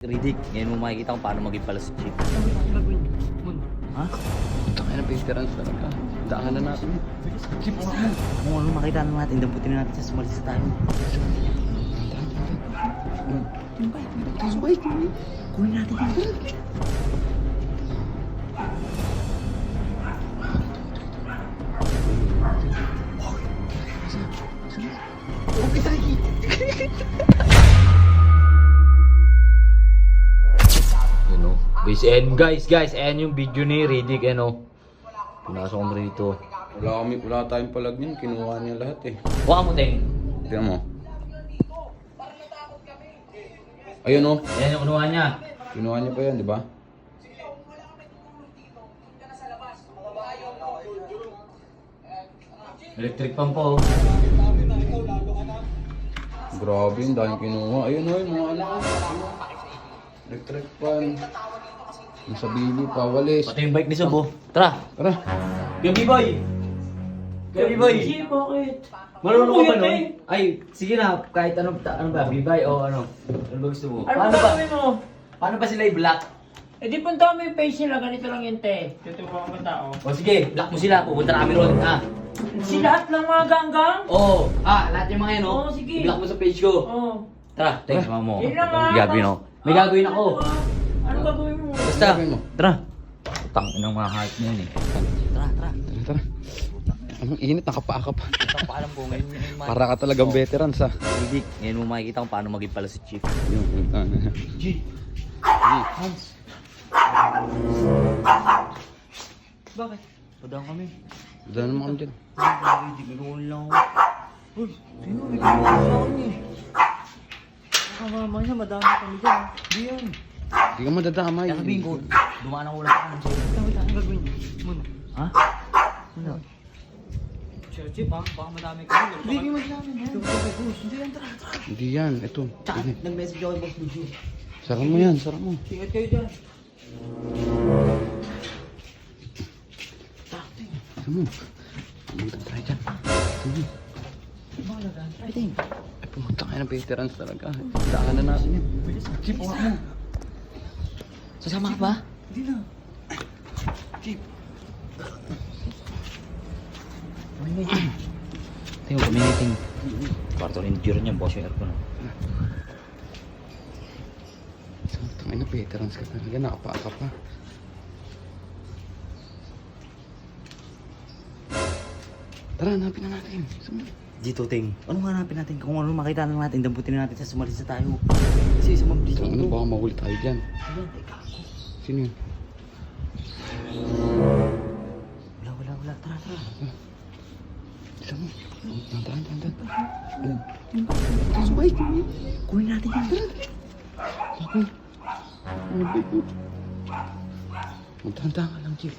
Riddick, ngayon mo makikita kung paano maging pala si Chief. Ha? Punta kayo ng veterans talaga. Daan na natin. Chief, kung ano makita natin, damputin na natin siya, sumalis tayo. Subay. Kunin natin yun. Okay tayo. Ano? Guys, ayan yung video ni Riddick, ano? Pinasok ko rito. Wala tayong palag yun. Kinuha niya lahat eh. Huwag mo, Teng. Tingnan mo. Ayun o. Ayan yung kunuha niya. Kinuha niya pa yan, di ba? Electric pump po. Grabe, yung dahil kinuha. Ayun o, yung mga ano. Electric fan. Yung sa bili pa, walis. Pati yung bike ni Subo. Tara! Tara. Gabi boy! Gabi boy! Sige, bakit? Marunong ka ba Ano nun? yun, Ay, sige na, kahit ano ba, bibay o ano? Ano ba gusto mo? Ano Paano ba ba? gawin mo? Paano ba sila i-block? Eh di punta mo yung page nila, ganito lang yun, te. Tutuwa ka ba tao? O sige, block mo sila, pupunta na kami ron, ha? Si lahat ng mga ganggang? Oo, lahat yung mga yan, no? Oo, sige. I-block mo sa page ko. Oo. Tara, thanks mama mo. Yun lang, ah. Gagawin ako. May gagawin ako. Ano gagawin mo? Basta, Gagawin mo. tara. Utang ng mga heart mo yun eh. Tara. Tara. Ang init, nakapaa ka pa. Utang pa alam ko ngayon. Para ka talagang veterans ha. Riddick, ngayon mo makikita kung paano maging pala si Chief. Yung ano. G. Hans. Bakit? Padang kami. Dala naman kami dyan. Riddick, nagawin lang ako. Uy, sino? May gawin sa akin eh. Baka mamaya madami kami dyan. Di yan. Hindi ka madadamay. Kaya sabihin ko, dumaan ang ulang kanan sa'yo. Wait, ano gagawin mo? Ha? Ano? Sir Chip, ha? Baka madami ka. Hindi madami yan. Hindi yan, tara. Hindi yan. Ito. Tsaka, nag-message ako kay Boss Lucio. Sara mo yan. Sara mo. Ingat kayo dyan. Sara mo. Pumunta tayo dyan. Sara mo. Ay, Ting. Ay, pumunta kayo ng veterans talaga. Daan na natin yan. Chip, huwag mo. Sasama ka ba? Hindi na. Tingnan ko, meeting. Kwarto rin yung niya, boss yung aircon. Tangay na veterans ka talaga. Nakapaa ka pa. Tara, hanapin na natin. Saan mo? Dito, Ting. Ano hanapin natin? Kung ano makita na natin, damputin na natin siya, sumalis na tayo. Kasi isa mabilis Saan ano? Baka mahuli tayo dyan. Ayan, teka ako. Sino yun? Wala. Tara. Saan mo? Dandan. Ano? Subay. Kunin natin yan. Bakit? Ano ba ito? Magtanda ka lang, Chief.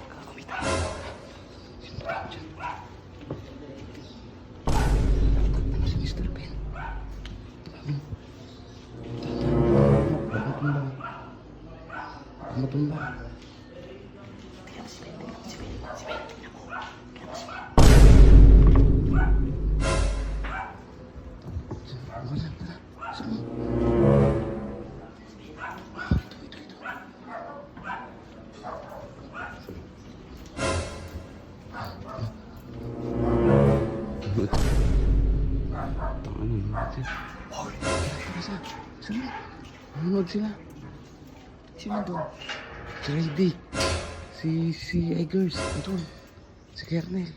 Kakawin tayo. Sino ba tayo dyan? Ano si Mr. Ben? Baka matumba. Tingnan si Ben. Tingnan mo. Saan mo? Nanonood sila. Sino doon? Si Riddick. Si Eggers. Ito. Si Kernel.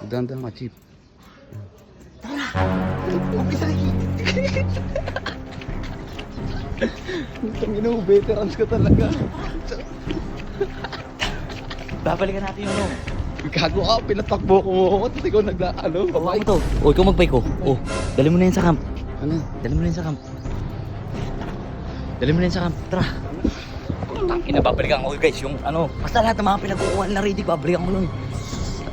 Dandan ka, Chief. Okay tayo. Tangina mo, veterans ka talaga. Babalikan natin yung ano. Gago ka, pinatakbo ko mo. Tapos ikaw naglaano. Bawa mo to. O, ikaw mag-bike ko. O, dali mo na yan sa camp. Ano? Dali mo na yan sa camp. Tara. Tangina, babalikan ko guys. Yung ano. Basta lahat ng mga pinag-uuhan na Riddick, babalikan ko lang.